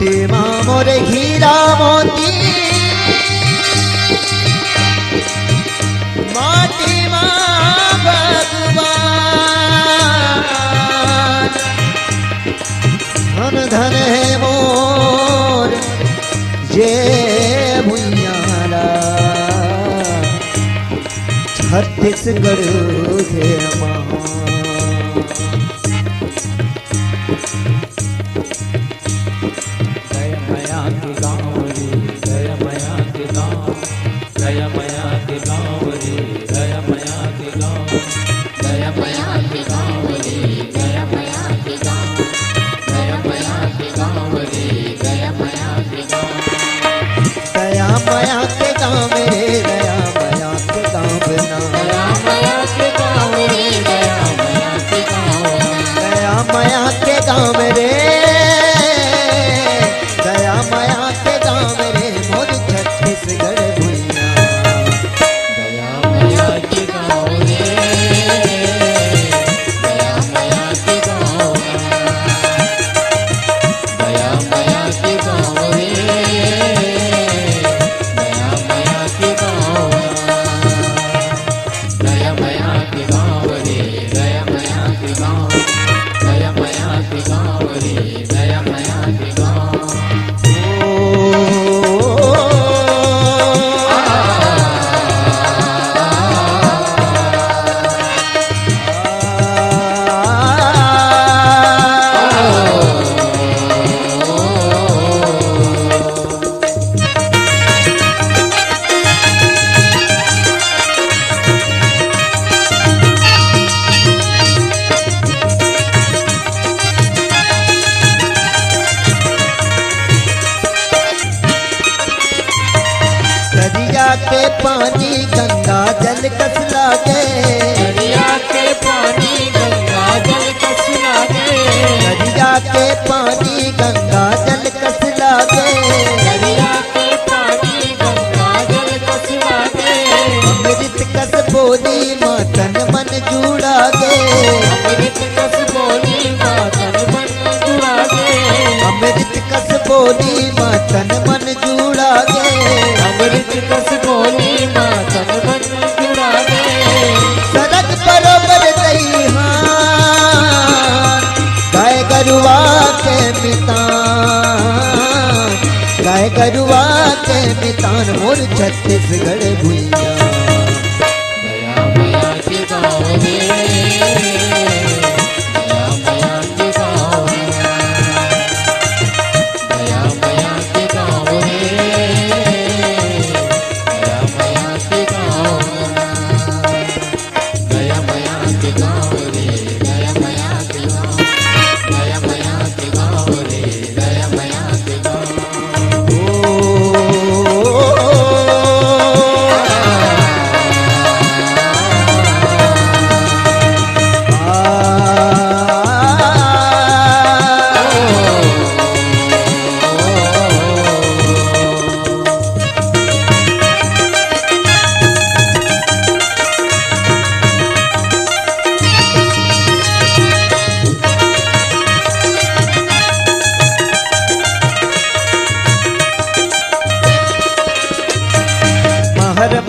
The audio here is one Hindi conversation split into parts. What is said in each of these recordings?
माटी माँ मोरे हीरा मोती माटी माँ भगवान धन धन है मोर जे भुइयाला छत्तीसगढ़ के महान माया के गाँव रे दया माया के गाँव बना दया माया के गाँव रे दया माया के गाँव दया माया के गाँव रे दया माया के गाँव रे मोर छत्तीसगढ़ भुइया दया माया के गाँव रे दया माया के गाँव दया माया के गाँव रे के पानी गंगा जल कस लागे दरिया के पानी गंगा जल कस लागे दरिया के पानी गंगा जल कस लागे दरिया के पानी गंगा जल कस लागे अमृत कस बोली मातन मन जुड़ा गे अमृत कस बोली मातन मन जुड़ा गे अमृत कस बोली मातन मन जुड़ा गे अमृत कस बोली मातन मन जुड़ा गे सड़क बरोबर दईहान गाय गरुआ के मितान गाय गरुआ के मितान मोर छत्तीसगढ़ भुइया दया माया के गाँव रे दया माया के गाँव दया माया के गाँव रे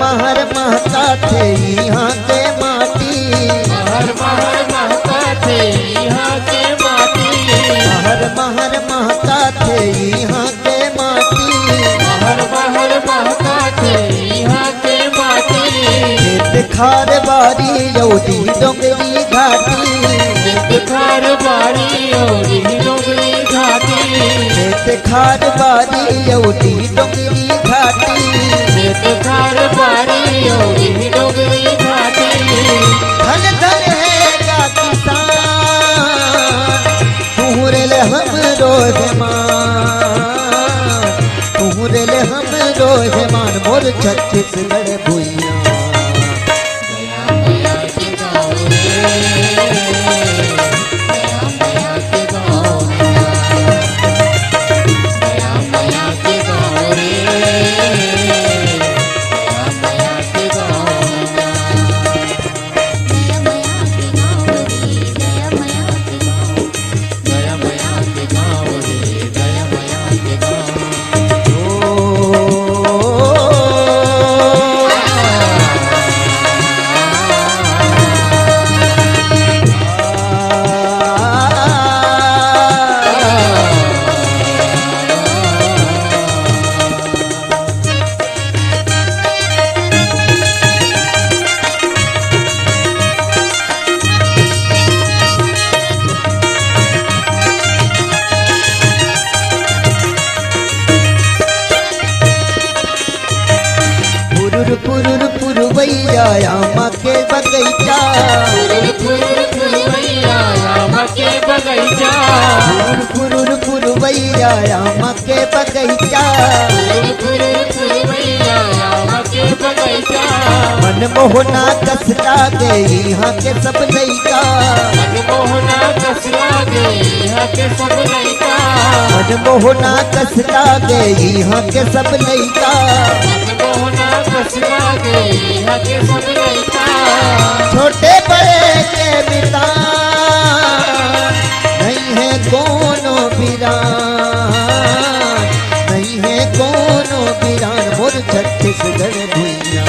महर महका थे यहाँ के माटी महर महर महका थे यहाँ के माटी महर महर महका थे यहाँ के माटी महर महर महका थे यहाँ के माटी खेत खार बारी यौदी डोंगरी घाटी खेत खार बारी यौदी डोंगरी घाटी खेत खार बारी यौदी डोंगरी घाटी खेत खार बारी यौदी डोंगरी घाटी धन धन है का किसान तुहरे ले हम रोज मान तुहरे ले हम रोज मान मोर छत्तीसगढ़ भुइया दया माया के गाँव रे दया माया के गाँव दया माया के गाँव रे दया माया के पुरुर पुरवैया आमा के बगैचा पुरवैया राम के बगैचा पुरुर पुरवैया आमा के बगैचा पुरवैया राम के बगैचा मनमोहना कस लागे यहाँ के सब लैका मनमोहना कस लागे यहाँ के सब लैका मनमोहना कस लागे यहाँ के सब लैका मनमोहना कस लागे यहाँ के सब लैका छोटे बड़े के बिता नहीं है कोनो बिरान नहीं है कोनो बिरान मोर छत्तीसगढ़ भुइया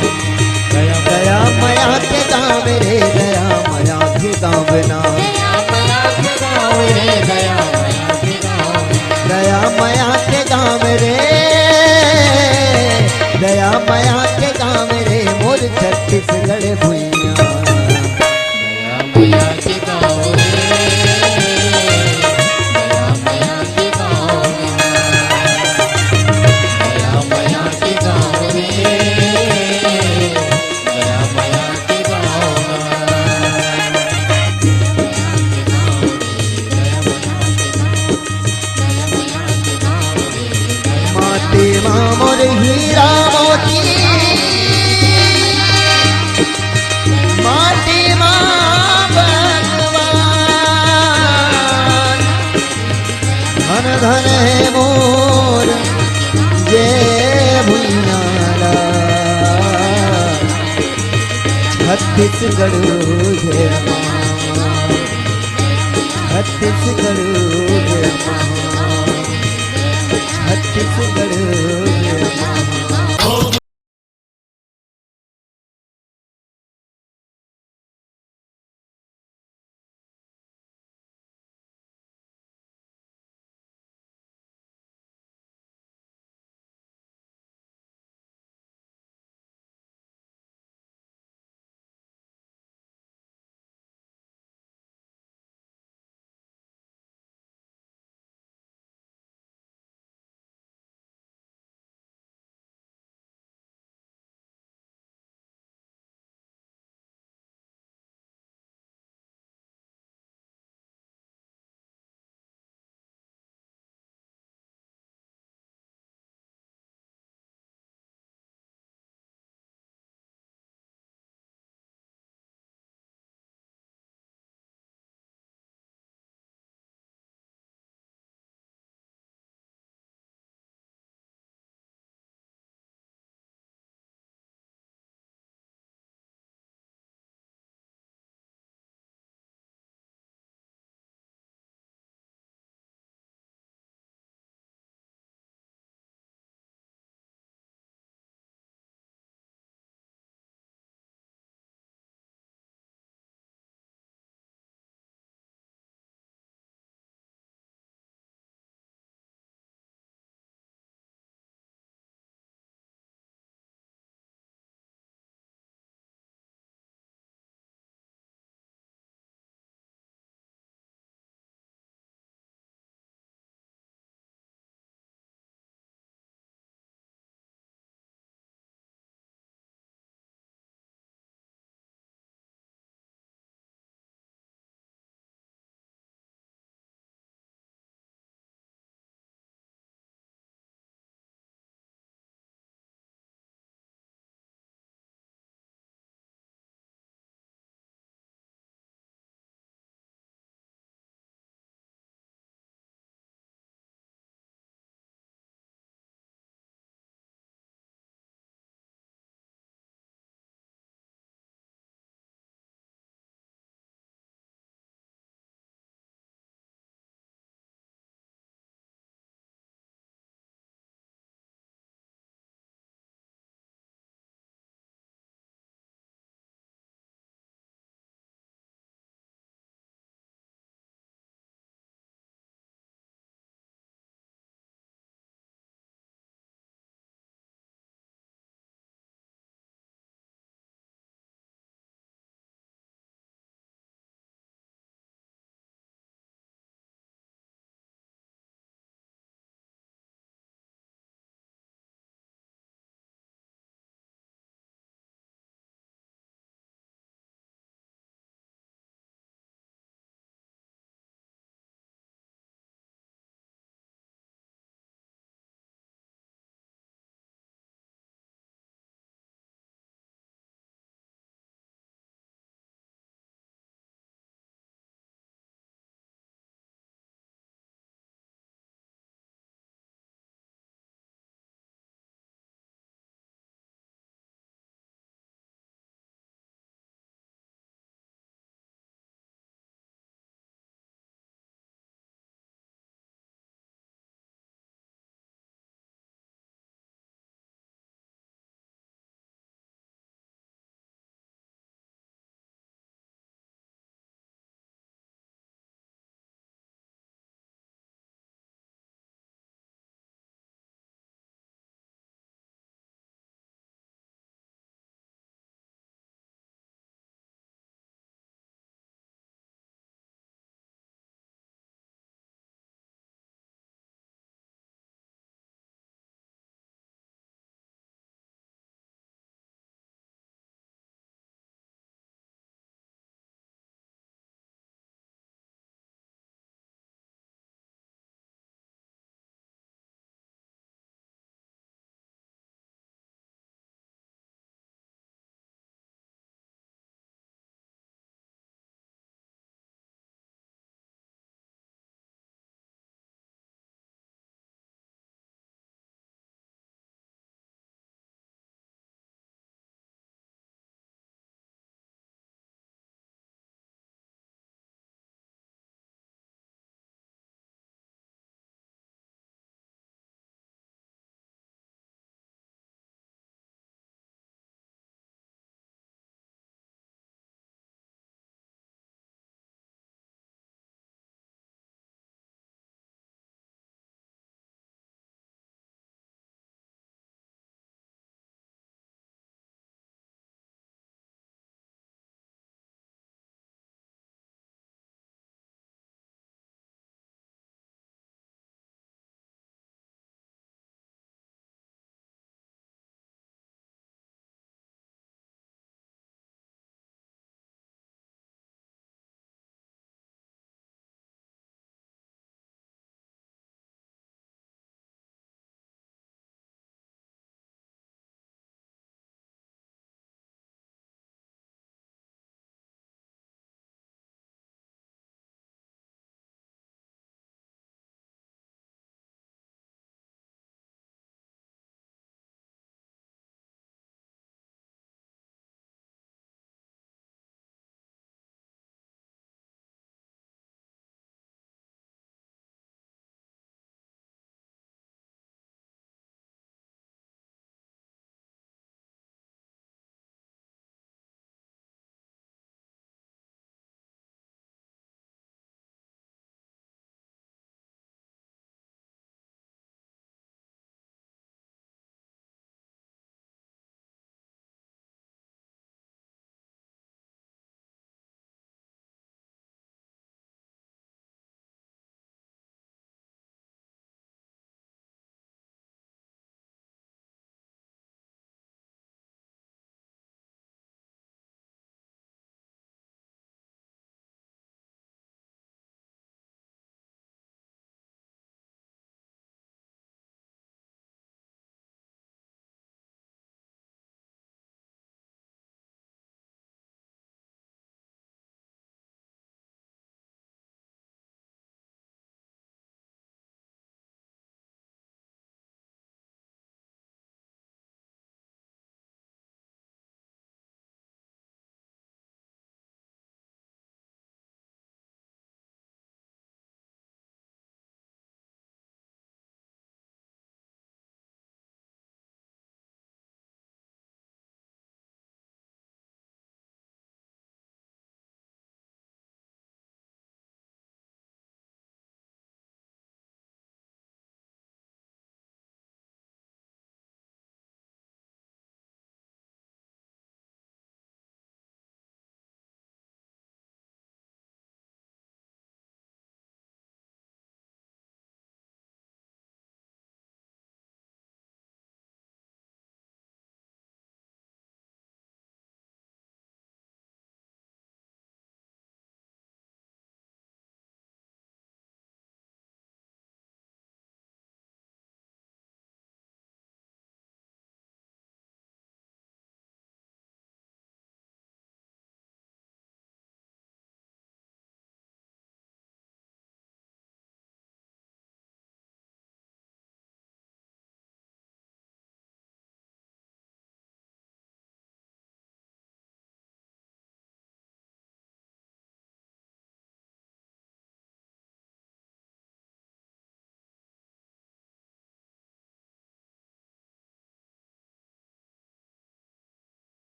गया मया के गाँव रे गया मया के गाँव ना गया मया के गाँव रे गया मया के गाँव रे मोर छत्तीसगढ़ भुइया माटी मोर हीरा मोती माटी भगवान धन धन है मोर जे भुइयारा छत्तीसगढ़ जे छत्तीसगढ़ जे छत्तीसगढ़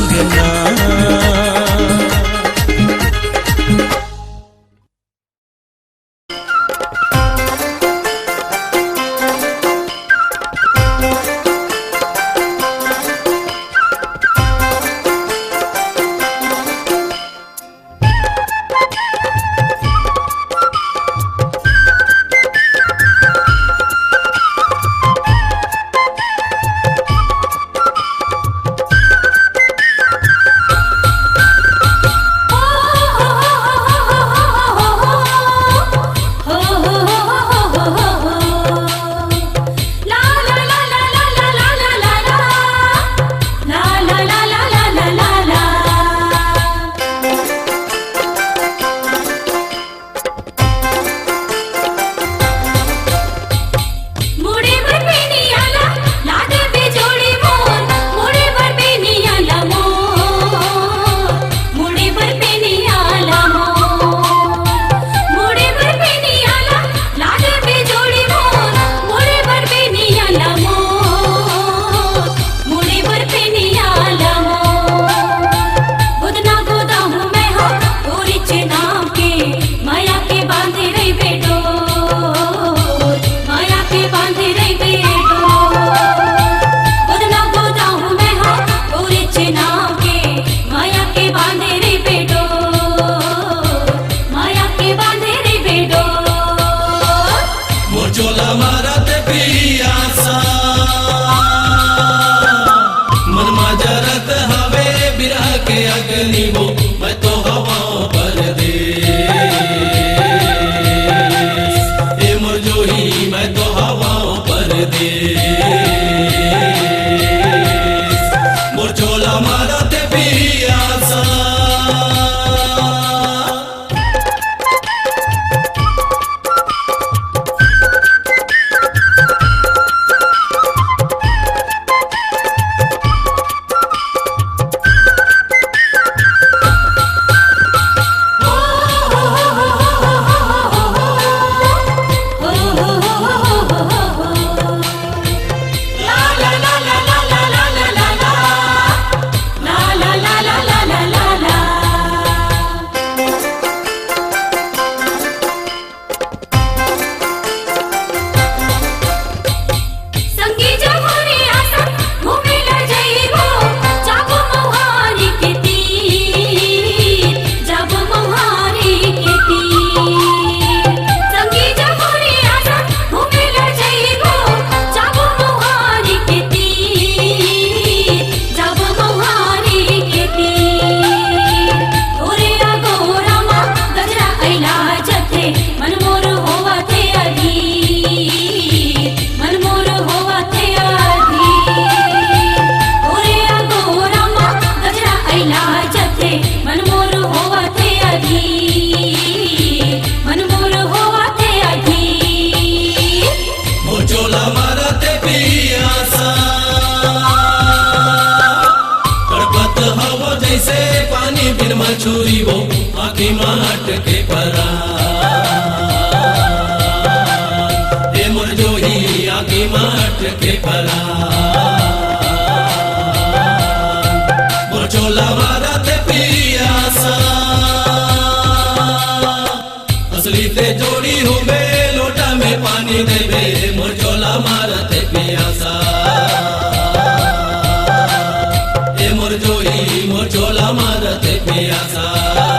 अंगना। छुरी वो आँखी माट के परा हे मोर जोही आँखी माट के परा मोर चोला मारा ते पियासा असली ते जोड़ी हो बे लोटा में पानी दे बे मोर चोला मारा ते पियासा हे मोर जोही मोर चोला मारा ते पियासा